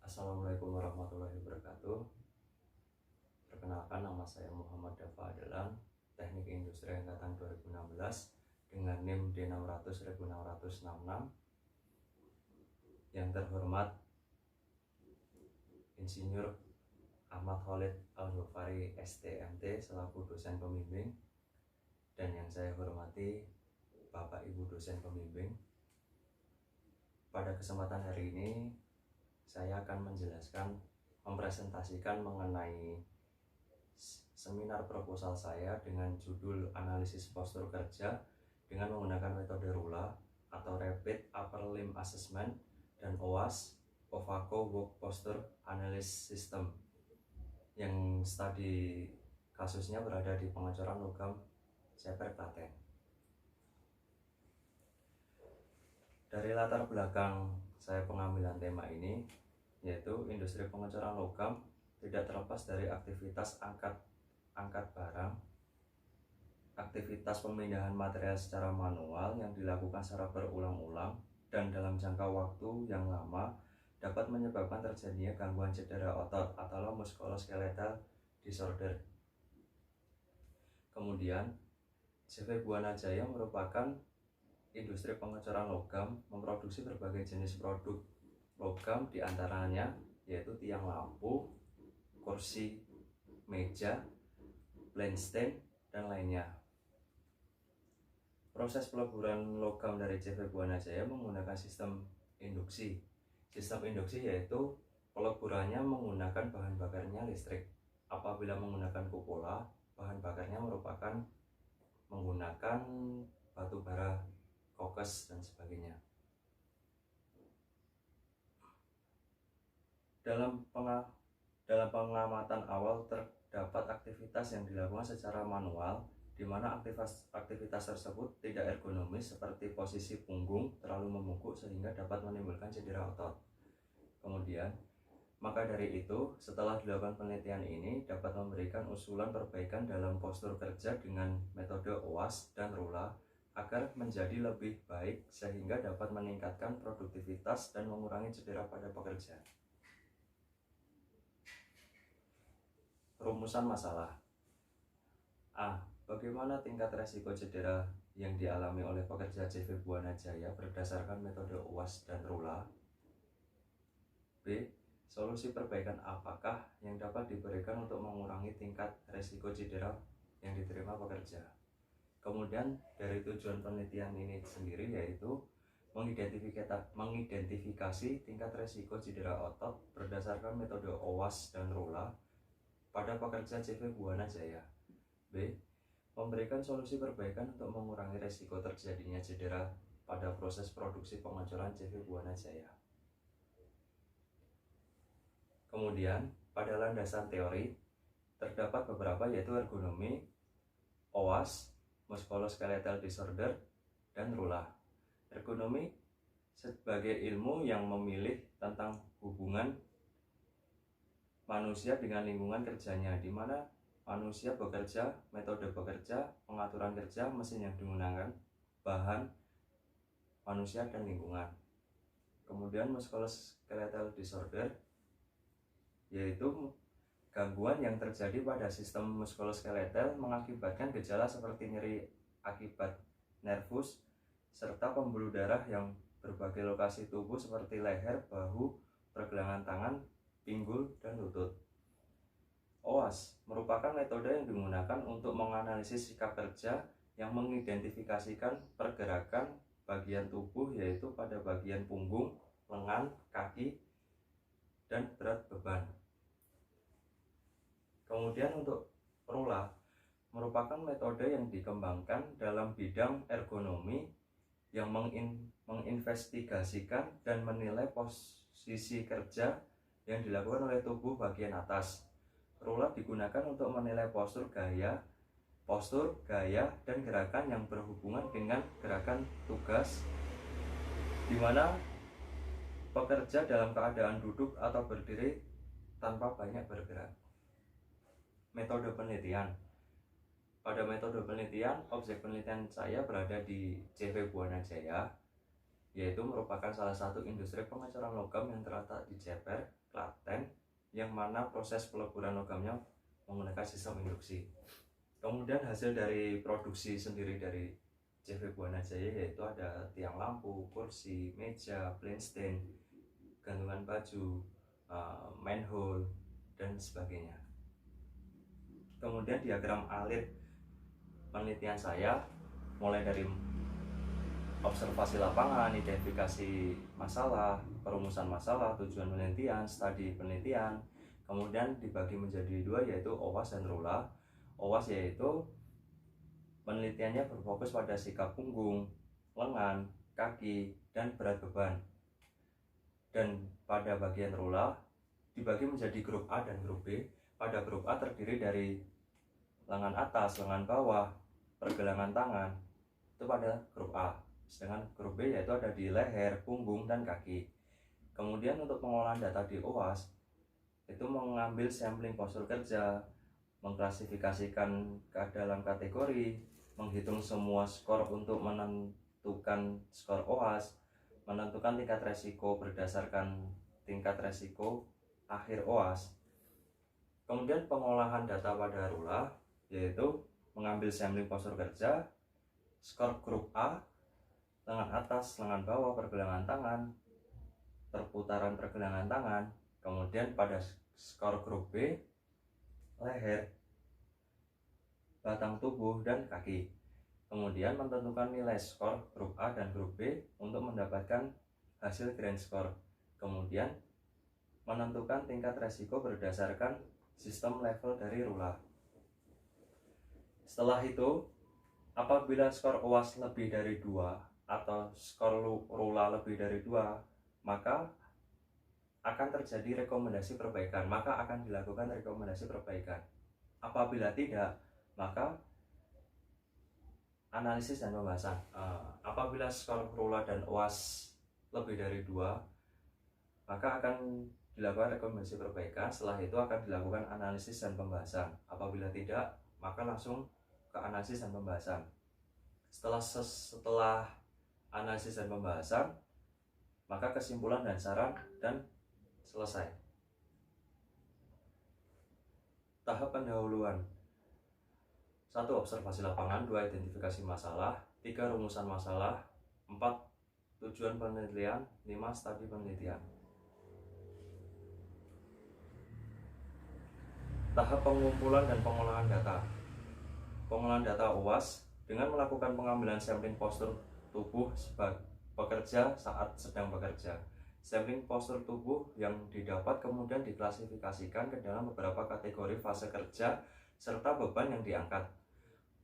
Assalamualaikum warahmatullahi wabarakatuh. Perkenalkan, nama saya Muhammad Dafa Adelan, Teknik Industri Angkatan 2016 dengan NIM D600-1666. Yang terhormat Insinyur Ahmad Khalid Al-Ghufari STMT selaku dosen pembimbing, dan yang saya hormati Bapak Ibu dosen pembimbing. Pada kesempatan hari ini saya akan mempresentasikan mengenai seminar proposal saya dengan judul analisis postur kerja dengan menggunakan metode RULA atau Rapid Upper Limb Assessment dan OWAS, Ovako Work Posture Analysis System, yang studi kasusnya berada di Pengecoran Logam, Ceper, Klaten. Dari latar belakang saya pengambilan tema ini, yaitu industri pengecoran logam tidak terlepas dari aktivitas angkat barang, aktivitas pemindahan material secara manual yang dilakukan secara berulang-ulang dan dalam jangka waktu yang lama dapat menyebabkan terjadinya gangguan cedera otot atau muskuloskeletal disorder. Kemudian, CV Buana Jaya merupakan industri pengecoran logam, memproduksi berbagai jenis produk logam, diantaranya yaitu tiang lampu, kursi, meja, blind stand, dan lainnya. Proses peleburan logam dari CV Buana Jaya menggunakan sistem induksi. Sistem induksi yaitu peleburannya menggunakan bahan bakarnya listrik. Apabila menggunakan kupola, bahan bakarnya merupakan menggunakan batu bara, kokes, dan sebagainya. Dalam pengamatan awal terdapat aktivitas yang dilakukan secara manual, di mana aktivitas tersebut tidak ergonomis seperti posisi punggung terlalu membungkuk sehingga dapat menimbulkan cedera otot. Kemudian, maka dari itu, setelah dilakukan penelitian ini dapat memberikan usulan perbaikan dalam postur kerja dengan metode OWAS dan RULA agar menjadi lebih baik sehingga dapat meningkatkan produktivitas dan mengurangi cedera pada pekerja. Rumusan masalah. A. Bagaimana tingkat resiko cedera yang dialami oleh pekerja CV Buana Jaya berdasarkan metode OWAS dan RULA? B. Solusi perbaikan apakah yang dapat diberikan untuk mengurangi tingkat resiko cedera yang diterima pekerja? Kemudian dari tujuan penelitian ini sendiri yaitu mengidentifikasi tingkat resiko cedera otot berdasarkan metode OWAS dan RULA pada pekerja CV Buana Jaya. B. Memberikan solusi perbaikan untuk mengurangi resiko terjadinya cedera pada proses produksi pengecoran CV Buana Jaya. Kemudian pada landasan teori terdapat beberapa, yaitu ergonomi, OWAS, muskuloskeletal disorder, dan RULA. Ergonomi sebagai ilmu yang memilih tentang hubungan manusia dengan lingkungan kerjanya, di mana manusia bekerja, metode bekerja, pengaturan kerja, mesin yang digunakan, bahan, manusia, dan lingkungan. Kemudian muskuloskeletal disorder yaitu gangguan yang terjadi pada sistem muskuloskeletal mengakibatkan gejala seperti nyeri akibat nervus serta pembuluh darah yang berbagai lokasi tubuh seperti leher, bahu, pergelangan tangan, pinggul, dan lutut. OWAS merupakan metode yang digunakan untuk menganalisis sikap kerja yang mengidentifikasikan pergerakan bagian tubuh, yaitu pada bagian punggung, lengan, kaki, dan berat beban. Kemudian untuk RULA merupakan metode yang dikembangkan dalam bidang ergonomi yang menginvestigasikan dan menilai posisi kerja yang dilakukan oleh tubuh bagian atas. RULA digunakan untuk menilai postur, gaya, dan gerakan yang berhubungan dengan gerakan tugas, di mana pekerja dalam keadaan duduk atau berdiri tanpa banyak bergerak. Metode penelitian. Pada metode penelitian, objek penelitian saya berada di CV Buana Jaya. yaitu merupakan salah satu industri pengecoran logam yang terletak di Ceper, Klaten, yang mana proses peleburan logamnya menggunakan sistem induksi. Kemudian hasil dari produksi sendiri dari CV Buana Jaya yaitu ada tiang lampu, kursi, meja, plain gantungan baju, manhole, dan sebagainya. Kemudian diagram alit penelitian saya mulai dari observasi lapangan, identifikasi masalah, perumusan masalah, tujuan penelitian, studi penelitian, kemudian dibagi menjadi dua yaitu OWAS dan RULA. OWAS yaitu penelitiannya berfokus pada sikap punggung, lengan, kaki, dan berat beban. Dan pada bagian RULA dibagi menjadi grup A dan grup B. Pada grup A terdiri dari lengan atas, lengan bawah, pergelangan tangan, itu pada grup A. Sedangkan grup B yaitu ada di leher, punggung, dan kaki. Kemudian untuk pengolahan data di OWAS itu mengambil sampling postur kerja, mengklasifikasikan ke dalam kategori, menghitung semua skor untuk menentukan skor OWAS, menentukan tingkat resiko berdasarkan tingkat resiko akhir OWAS. Kemudian pengolahan data pada RULA yaitu mengambil sampling postur kerja, skor grup A, lengan atas, lengan bawah, pergelangan tangan, perputaran pergelangan tangan. Kemudian pada skor grup B, leher, batang tubuh, dan kaki. Kemudian menentukan nilai skor grup A dan grup B untuk mendapatkan hasil grand score. Kemudian menentukan tingkat resiko berdasarkan sistem level dari RULA. Setelah itu, apabila skor OWAS lebih dari 2 atau skor RULA lebih dari 2, maka akan terjadi rekomendasi perbaikan, maka akan dilakukan rekomendasi perbaikan. Apabila tidak, maka analisis dan pembahasan. Apabila skor RULA dan OWAS lebih dari 2, maka akan dilakukan rekomendasi perbaikan. Setelah itu akan dilakukan analisis dan pembahasan. Apabila tidak, maka langsung ke analisis dan pembahasan. Setelah analisis dan pembahasan, maka kesimpulan dan saran dan selesai. Tahap pendahuluan: 1. Observasi lapangan, 2. Identifikasi masalah, 3. Rumusan masalah, 4. Tujuan penelitian, 5. Studi penelitian. Tahap pengumpulan dan pengolahan data. Pengolahan data OWAS dengan melakukan pengambilan sampling postur tubuh sebagai pekerja saat sedang bekerja. Sampling postur tubuh yang didapat kemudian diklasifikasikan ke dalam beberapa kategori fase kerja serta beban yang diangkat.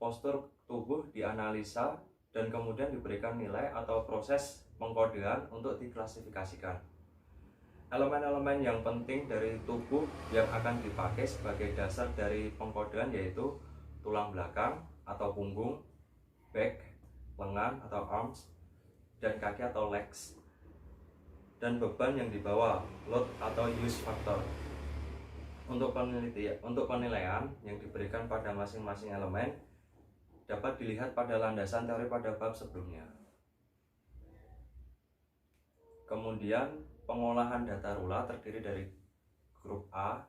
Postur tubuh dianalisa dan kemudian diberikan nilai atau proses pengkodean untuk diklasifikasikan. Elemen-elemen yang penting dari tubuh yang akan dipakai sebagai dasar dari pengkodean yaitu tulang belakang atau punggung, back, lengan atau arms, dan kaki atau legs, dan beban yang dibawa, load atau use factor. Untuk penilaian yang diberikan pada masing-masing elemen dapat dilihat pada landasan teori pada bab sebelumnya. Kemudian pengolahan data RULA terdiri dari grup A,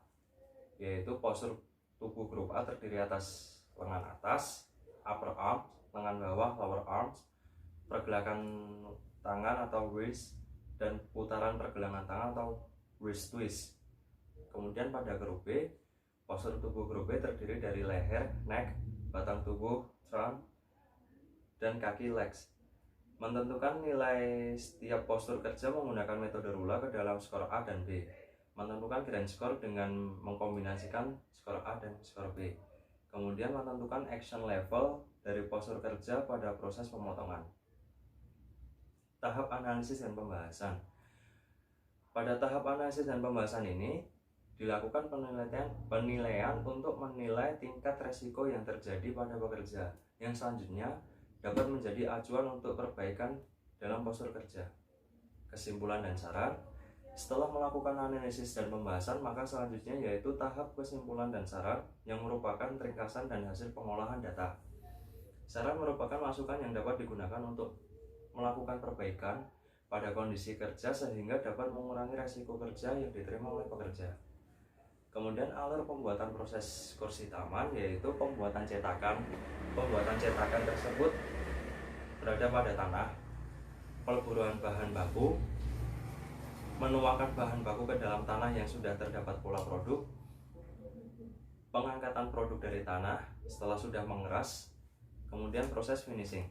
yaitu postur tubuh grup A terdiri atas lengan atas, upper arm, lengan bawah, lower arms, pergelangan tangan atau wrist, dan putaran pergelangan tangan atau wrist twist. Kemudian pada grup B, postur tubuh grup B terdiri dari leher, neck, batang tubuh, trunk, dan kaki, legs. Menentukan nilai setiap postur kerja menggunakan metode RULA ke dalam skor A dan B. Menentukan grand score dengan mengkombinasikan skor A dan skor B. Kemudian menentukan action level dari postur kerja pada proses pemotongan. Tahap analisis dan pembahasan. Pada tahap analisis dan pembahasan ini dilakukan penilaian untuk menilai tingkat resiko yang terjadi pada pekerja, yang selanjutnya dapat menjadi acuan untuk perbaikan dalam postur kerja. Kesimpulan dan saran. Setelah melakukan analisis dan pembahasan, maka selanjutnya yaitu tahap kesimpulan dan saran yang merupakan ringkasan dan hasil pengolahan data. Saran merupakan masukan yang dapat digunakan untuk melakukan perbaikan pada kondisi kerja sehingga dapat mengurangi resiko kerja yang diterima oleh pekerja. Kemudian alur pembuatan proses kursi taman yaitu pembuatan cetakan. Pembuatan cetakan tersebut berada pada tanah, peleburan bahan baku, menuangkan bahan baku ke dalam tanah yang sudah terdapat pola produk, pengangkatan produk dari tanah setelah sudah mengeras, kemudian proses finishing.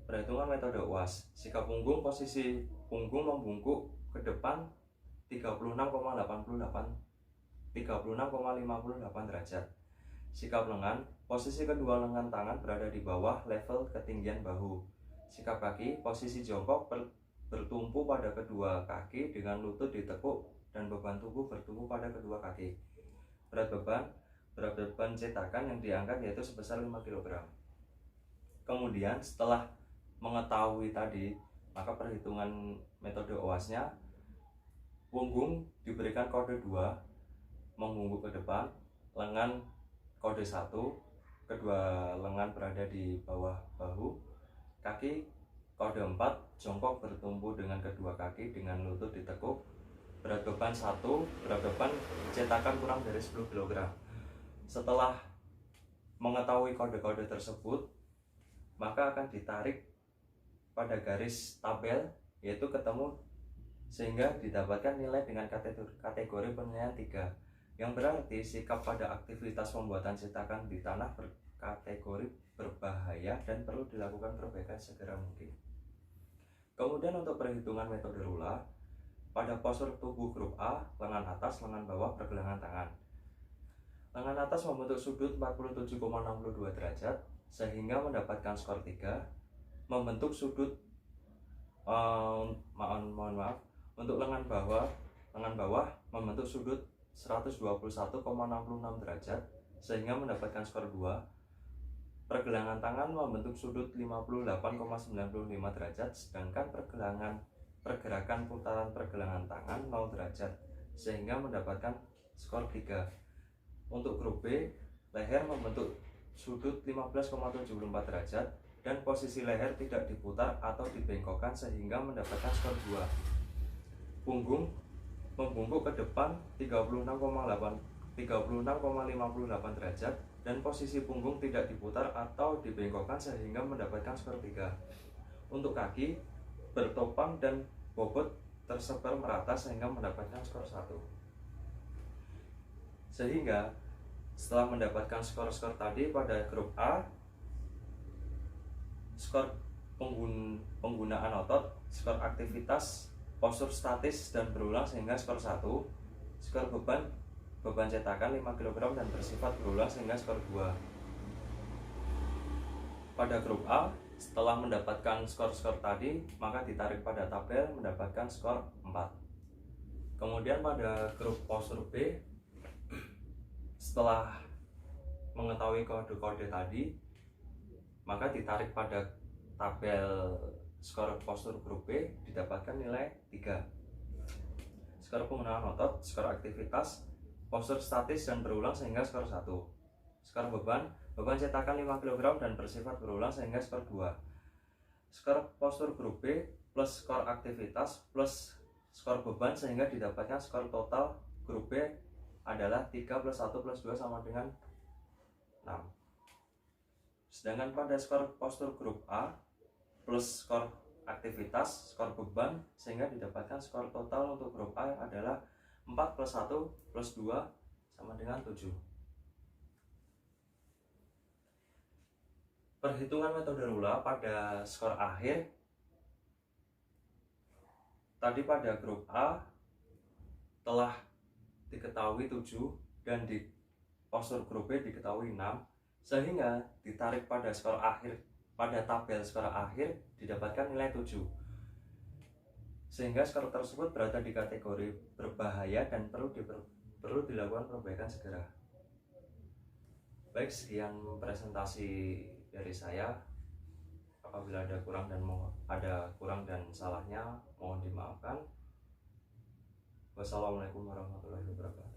Perhitungan metode UAS. Sikap punggung, posisi punggung membungkuk ke depan 36,58 derajat. Sikap lengan, posisi kedua lengan tangan berada di bawah level ketinggian bahu. Sikap kaki, posisi jongkok bertumpu pada kedua kaki dengan lutut ditekuk dan beban tubuh bertumpu pada kedua kaki. Berat beban cetakan yang diangkat yaitu sebesar 5 kg. Kemudian setelah mengetahui tadi, maka perhitungan metode OAS-nya, punggung diberikan kode 2, membungkuk ke depan, lengan kode 1, kedua lengan berada di bawah bahu, kaki kode 4, jongkok bertumpu dengan kedua kaki dengan lutut ditekuk, berat beban 1, berat beban cetakan kurang dari 10 kg. Setelah mengetahui kode-kode tersebut, maka akan ditarik pada garis tabel yaitu ketemu sehingga didapatkan nilai dengan kategori penilaian 3, yang berarti sikap pada aktivitas pembuatan cetakan di tanah berkategori berbahaya dan perlu dilakukan perbaikan segera mungkin. Kemudian untuk perhitungan metode rula, pada postur tubuh grup A, lengan atas, lengan bawah, pergelangan tangan. Lengan atas membentuk sudut 47,62 derajat sehingga mendapatkan skor 3. Membentuk sudut untuk lengan bawah membentuk sudut 121,66 derajat sehingga mendapatkan skor 2. Pergelangan tangan membentuk sudut 58,95 derajat sedangkan pergerakan putaran pergelangan tangan 0 derajat sehingga mendapatkan skor 3. Untuk grup B, leher membentuk sudut 15,74 derajat dan posisi leher tidak diputar atau dibengkokkan sehingga mendapatkan skor 2. Punggung membungkuk ke depan 36,58 derajat dan posisi punggung tidak diputar atau dibengkokkan sehingga mendapatkan skor 3. Untuk kaki bertopang dan bobot tersebar merata sehingga mendapatkan skor 1. Sehingga setelah mendapatkan skor-skor tadi pada grup A, skor penggunaan otot, skor aktivitas, postur statis dan berulang sehingga skor 1, skor beban cetakan 5 kg dan bersifat berulang sehingga skor 2. Pada grup A, setelah mendapatkan skor-skor tadi, maka ditarik pada tabel mendapatkan skor 4. Kemudian pada grup postur B, setelah mengetahui kode-kode tadi, maka ditarik pada tabel skor postur grup B didapatkan nilai 3. Skor penggunaan otot, skor aktivitas, postur statis dan berulang sehingga skor 1. Skor beban cetakan 5 kg dan bersifat berulang sehingga skor 2. Skor postur grup B plus skor aktivitas plus skor beban sehingga didapatkan skor total grup B adalah 3 plus 1 plus 2 sama dengan 6. Sedangkan pada skor postur grup A plus skor aktivitas, skor beban sehingga didapatkan skor total untuk grup A adalah 4 plus 1 plus 2 sama dengan 7. Perhitungan metode rula pada skor akhir. Tadi pada grup A telah diketahui 7 dan di postur grup B diketahui 6, sehingga ditarik pada skor akhir, pada tabel skor akhir didapatkan nilai 7, sehingga skor tersebut berada di kategori berbahaya dan perlu dilakukan perbaikan segera. Baik, sekian presentasi dari saya. Apabila ada kurang dan salahnya mohon dimaafkan. Wassalamualaikum warahmatullahi wabarakatuh.